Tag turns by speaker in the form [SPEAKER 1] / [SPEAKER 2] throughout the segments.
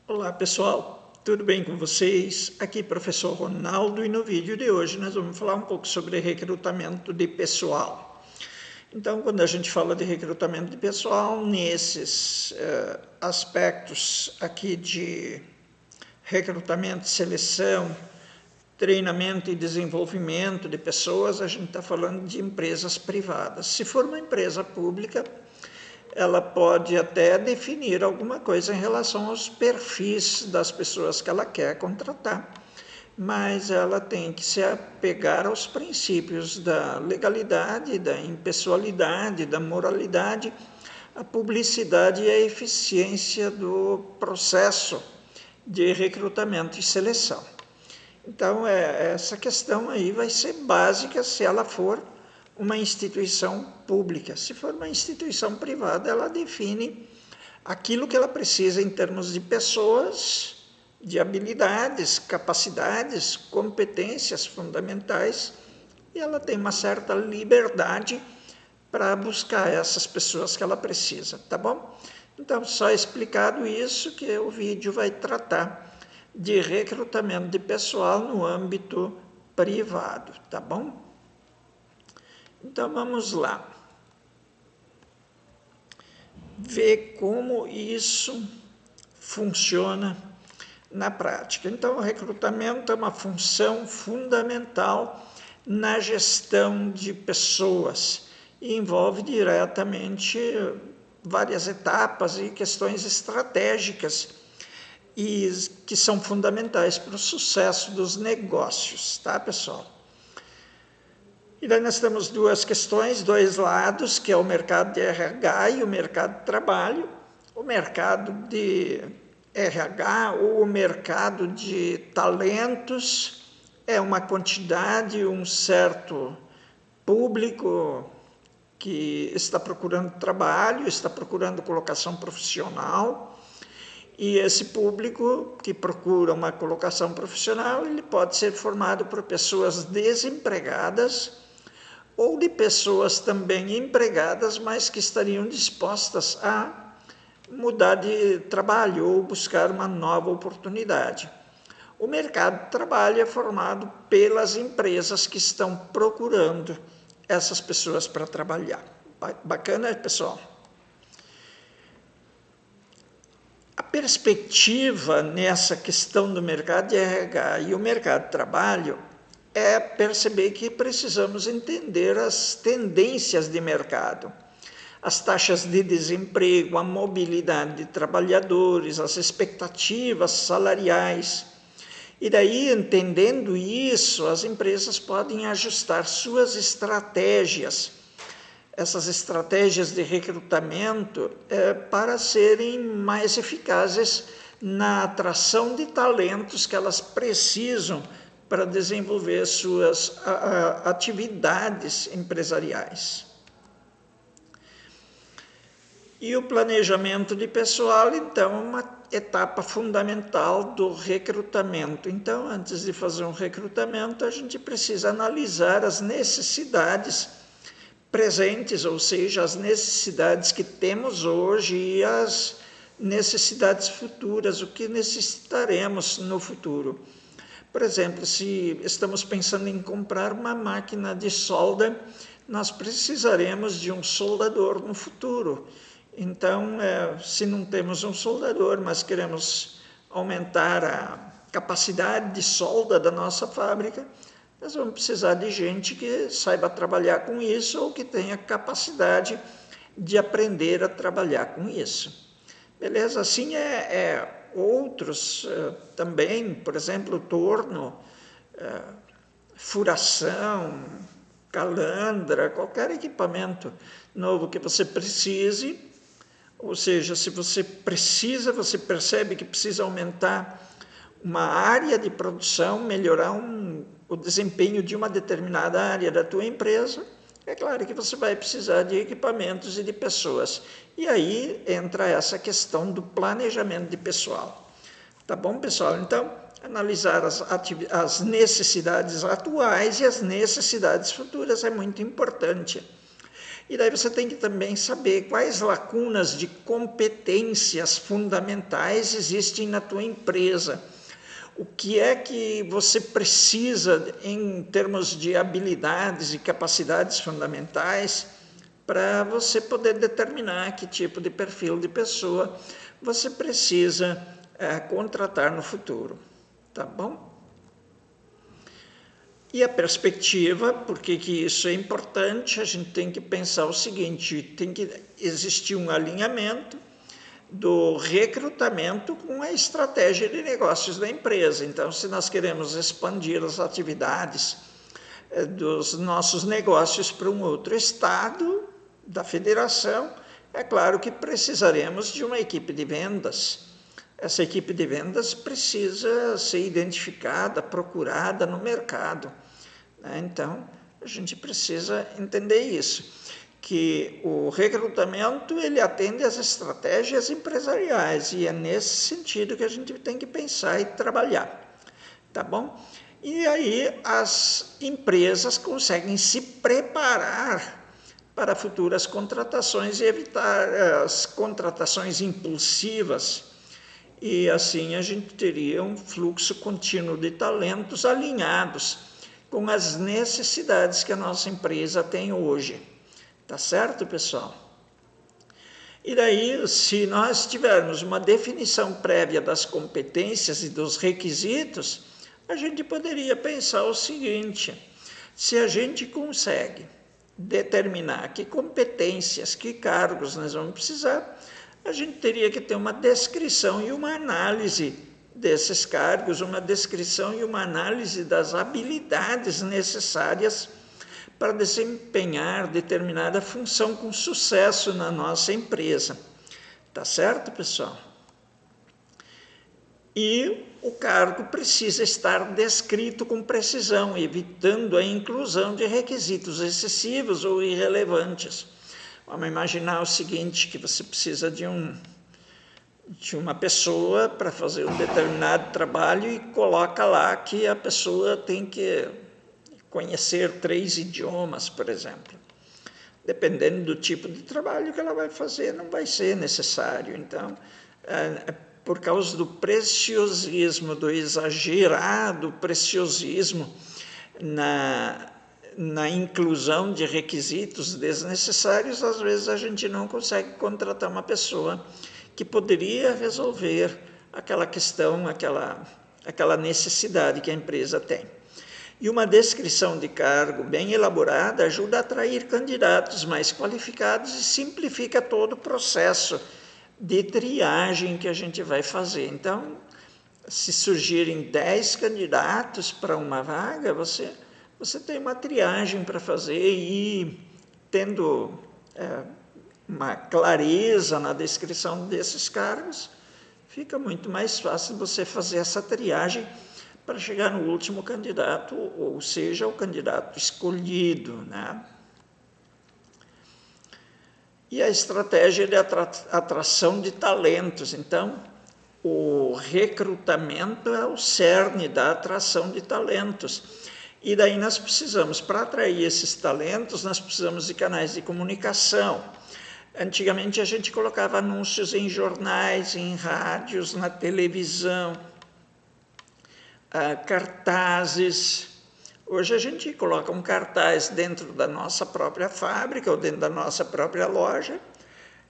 [SPEAKER 1] Olá pessoal, tudo bem com vocês? Aqui professor Ronaldo e no vídeo de hoje nós vamos falar um pouco sobre recrutamento de pessoal. Então, quando a gente fala de recrutamento de pessoal, nesses aspectos aqui de recrutamento, seleção, treinamento e desenvolvimento de pessoas, a gente está falando de empresas privadas. Se for uma empresa pública, ela pode até definir alguma coisa em relação aos perfis das pessoas que ela quer contratar, mas ela tem que se apegar aos princípios da legalidade, da impessoalidade, da moralidade, a publicidade e a eficiência do processo de recrutamento e seleção. Então, essa questão aí vai ser básica se ela for uma instituição pública. Se for uma instituição privada, ela define aquilo que ela precisa em termos de pessoas, de habilidades, capacidades, competências fundamentais, e ela tem uma certa liberdade para buscar essas pessoas que ela precisa, tá bom? Então, só explicado isso, que o vídeo vai tratar de recrutamento de pessoal no âmbito privado, tá bom? Então, vamos lá. Ver como isso funciona na prática. Então, o recrutamento é uma função fundamental na gestão de pessoas e envolve diretamente várias etapas e questões estratégicas e que são fundamentais para o sucesso dos negócios, tá, pessoal? E daí nós temos duas questões, dois lados, que é o mercado de RH e o mercado de trabalho. O mercado de RH ou o mercado de talentos é uma quantidade, um certo público que está procurando trabalho, está procurando colocação profissional, e esse público que procura uma colocação profissional, ele pode ser formado por pessoas desempregadas ou de pessoas também empregadas, mas que estariam dispostas a mudar de trabalho ou buscar uma nova oportunidade. O mercado de trabalho é formado pelas empresas que estão procurando essas pessoas para trabalhar. Bacana, pessoal? A perspectiva nessa questão do mercado de RH e o mercado de trabalho é perceber que precisamos entender as tendências de mercado, as taxas de desemprego, a mobilidade de trabalhadores, as expectativas salariais. E daí, entendendo isso, as empresas podem ajustar suas estratégias, essas estratégias de recrutamento, para serem mais eficazes na atração de talentos que elas precisam para desenvolver suas atividades empresariais. E o planejamento de pessoal, então, é uma etapa fundamental do recrutamento. Então, antes de fazer um recrutamento, a gente precisa analisar as necessidades presentes, ou seja, as necessidades que temos hoje e as necessidades futuras, o que necessitaremos no futuro. Por exemplo, se estamos pensando em comprar uma máquina de solda, nós precisaremos de um soldador no futuro. Então, se não temos um soldador, mas queremos aumentar a capacidade de solda da nossa fábrica, nós vamos precisar de gente que saiba trabalhar com isso ou que tenha capacidade de aprender a trabalhar com isso. Beleza? Assim outros também, por exemplo, torno, furação, calandra, qualquer equipamento novo que você precise, ou seja, se você você percebe que precisa aumentar uma área de produção, melhorar o desempenho de uma determinada área da tua empresa, é claro que você vai precisar de equipamentos e de pessoas. E aí entra essa questão do planejamento de pessoal. Tá bom, pessoal? Então, analisar as necessidades atuais e as necessidades futuras é muito importante. E daí você tem que também saber quais lacunas de competências fundamentais existem na tua empresa. O que é que você precisa em termos de habilidades e capacidades fundamentais para você poder determinar que tipo de perfil de pessoa você precisa contratar no futuro, tá bom? E a perspectiva, por que isso é importante? A gente tem que pensar o seguinte, tem que existir um alinhamento do recrutamento com a estratégia de negócios da empresa. Então, se nós queremos expandir as atividades dos nossos negócios para um outro estado da federação, é claro que precisaremos de uma equipe de vendas. Essa equipe de vendas precisa ser identificada, procurada no mercado. Então, a gente precisa entender isso, que o recrutamento ele atende às estratégias empresariais e é nesse sentido que a gente tem que pensar e trabalhar, tá bom? E aí as empresas conseguem se preparar para futuras contratações e evitar as contratações impulsivas. E assim a gente teria um fluxo contínuo de talentos alinhados com as necessidades que a nossa empresa tem hoje. Tá certo, pessoal? E daí, se nós tivermos uma definição prévia das competências e dos requisitos, a gente poderia pensar o seguinte: se a gente consegue determinar que competências, que cargos nós vamos precisar, a gente teria que ter uma descrição e uma análise desses cargos, uma descrição e uma análise das habilidades necessárias para desempenhar determinada função com sucesso na nossa empresa. Tá certo, pessoal? E o cargo precisa estar descrito com precisão, evitando a inclusão de requisitos excessivos ou irrelevantes. Vamos imaginar o seguinte, que você precisa de uma pessoa para fazer um determinado trabalho e coloca lá que a pessoa tem que conhecer 3 idiomas, por exemplo. Dependendo do tipo de trabalho que ela vai fazer, não vai ser necessário. Então, por causa do preciosismo, do exagerado preciosismo na inclusão de requisitos desnecessários, às vezes a gente não consegue contratar uma pessoa que poderia resolver aquela questão, aquela necessidade que a empresa tem. E uma descrição de cargo bem elaborada ajuda a atrair candidatos mais qualificados e simplifica todo o processo de triagem que a gente vai fazer. Então, se surgirem 10 candidatos para uma vaga, você tem uma triagem para fazer e tendo uma clareza na descrição desses cargos, fica muito mais fácil você fazer essa triagem para chegar no último candidato, ou seja, o candidato escolhido, né? E a estratégia de atração de talentos. Então, o recrutamento é o cerne da atração de talentos. E daí nós precisamos, para atrair esses talentos, nós precisamos de canais de comunicação. Antigamente a gente colocava anúncios em jornais, em rádios, na televisão, cartazes. Hoje a gente coloca um cartaz dentro da nossa própria fábrica ou dentro da nossa própria loja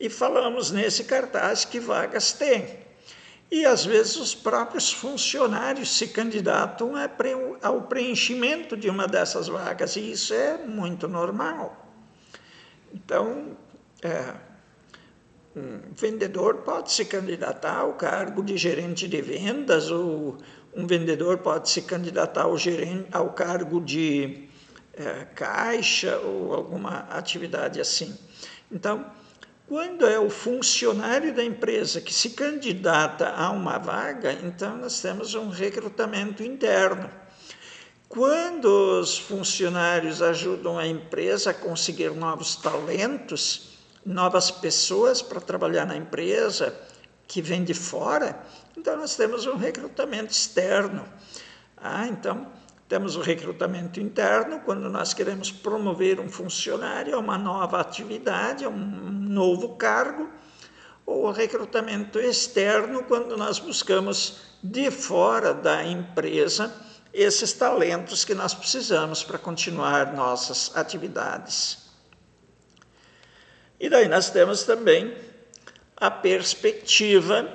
[SPEAKER 1] e falamos nesse cartaz que vagas tem. E às vezes os próprios funcionários se candidatam ao preenchimento de uma dessas vagas, e isso é muito normal. Então, um vendedor pode se candidatar ao cargo de gerente de vendas, ou um vendedor pode se candidatar ao cargo de caixa ou alguma atividade assim. Então, quando é o funcionário da empresa que se candidata a uma vaga, então nós temos um recrutamento interno. Quando os funcionários ajudam a empresa a conseguir novos talentos, novas pessoas para trabalhar na empresa, que vêm de fora, então nós temos um recrutamento externo. Então, Temos o recrutamento interno, quando nós queremos promover um funcionário a uma nova atividade, a um novo cargo, ou o recrutamento externo, quando nós buscamos de fora da empresa esses talentos que nós precisamos para continuar nossas atividades. E daí nós temos também a perspectiva,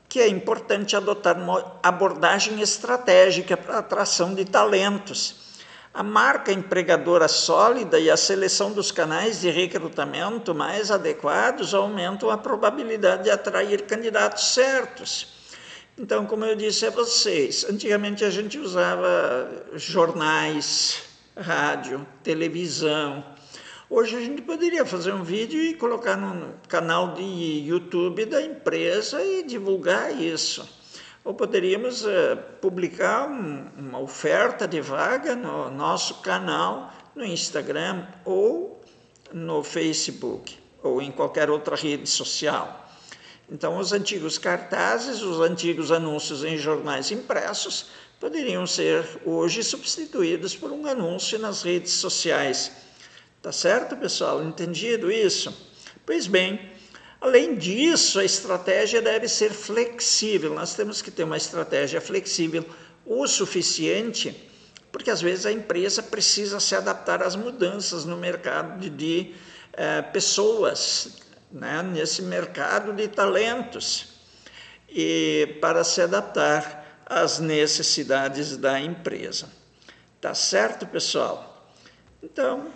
[SPEAKER 1] que é importante adotar uma abordagem estratégica para a atração de talentos. A marca empregadora sólida e a seleção dos canais de recrutamento mais adequados aumentam a probabilidade de atrair candidatos certos. Então, como eu disse a vocês, antigamente a gente usava jornais, rádio, televisão. Hoje a gente poderia fazer um vídeo e colocar no canal de YouTube da empresa e divulgar isso. Ou poderíamos publicar uma oferta de vaga no nosso canal, no Instagram ou no Facebook, ou em qualquer outra rede social. Então, os antigos cartazes, os antigos anúncios em jornais impressos poderiam ser hoje substituídos por um anúncio nas redes sociais. Tá certo, pessoal? Entendido isso? Pois bem, além disso, a estratégia deve ser flexível. Nós temos que ter uma estratégia flexível o suficiente, porque às vezes a empresa precisa se adaptar às mudanças no mercado de pessoas, né, nesse mercado de talentos, e para se adaptar às necessidades da empresa. Tá certo, pessoal? Então,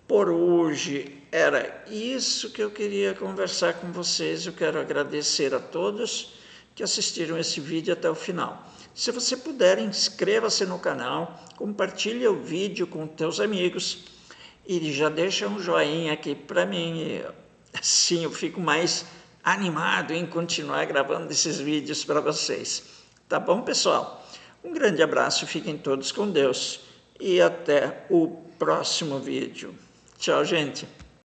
[SPEAKER 1] por hoje era isso que eu queria conversar com vocês. Eu quero agradecer a todos que assistiram esse vídeo até o final. Se você puder, inscreva-se no canal, compartilhe o vídeo com teus amigos e já deixa um joinha aqui para mim. Assim eu fico mais animado em continuar gravando esses vídeos para vocês. Tá bom, pessoal? Um grande abraço, fiquem todos com Deus e até o próximo vídeo. Tchau, gente.